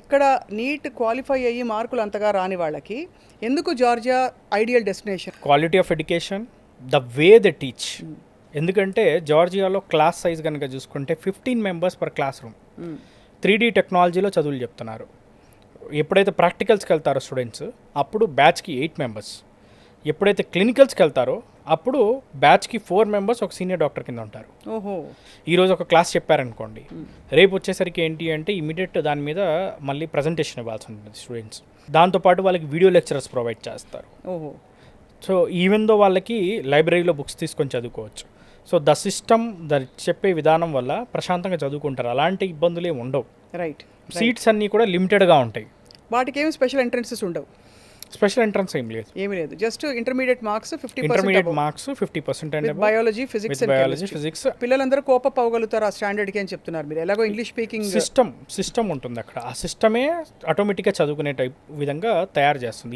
ఇక్కడ neat qualify అయ్యి మార్కులు అంతగా రాని వాళ్ళకి ఎందుకు Georgia ideal destination? Quality of education, the way the teach. ఎందుకంటే జార్జియాలో క్లాస్ సైజ్ కనుక చూసుకుంటే 15 members per class room. 3D టెక్నాలజీలో చదువులు చెప్తున్నారు. ఎప్పుడైతే ప్రాక్టికల్స్కి వెళ్తారో స్టూడెంట్స్ అప్పుడు బ్యాచ్కి 8 మెంబర్స్. ఎప్పుడైతే క్లినికల్స్కి వెళ్తారో అప్పుడు బ్యాచ్కి 4 మెంబర్స్ ఒక సీనియర్ డాక్టర్ కింద ఉంటారు. ఓహో, ఈరోజు ఒక క్లాస్ చెప్పారనుకోండి, రేపు వచ్చేసరికి ఏంటి అంటే ఇమీడియట్ దాని మీద మళ్ళీ ప్రజెంటేషన్ ఇవ్వాల్సి ఉంటుంది స్టూడెంట్స్. దాంతోపాటు వాళ్ళకి వీడియో లెక్చరర్స్ ప్రొవైడ్ చేస్తారు. ఓహో. సో ఈవెన్ దో వాళ్ళకి లైబ్రరీలో బుక్స్ తీసుకొని చదువుకోవచ్చు. సో ద సిస్టమ్ చెప్పే విధానం వల్ల ప్రశాంతంగా చదువుకుంటారు. అలాంటి ఇబ్బందులు ఏమి ఉండవు. రైట్. సీట్స్ అన్నీ కూడా లిమిటెడ్గా ఉంటాయి. వాటికి ఏమి స్పెషల్ ఎంట్రన్సెస్ ఉండవు? స్పెషల్ ఎంట్రన్స్ ఏం లేదు. ఏమీ లేదు, just intermediate marks 50%. Intermediate marks 50% and biology, physics, biology, physics. పిల్లలందరూ కోపప్ అవ్వగలుగుతారు ఆ స్టాండర్డ్కి అని చెప్తున్నారు మీరు. ఎలాగో ఇంగ్లీష్ స్పీకింగ్ సిస్టమ్ ఉంటుంది అక్కడ. ఆ సిస్టమే ఆటోమేటిక్గా చదువుకునే టైప్ విధంగా తయారు చేస్తుంది.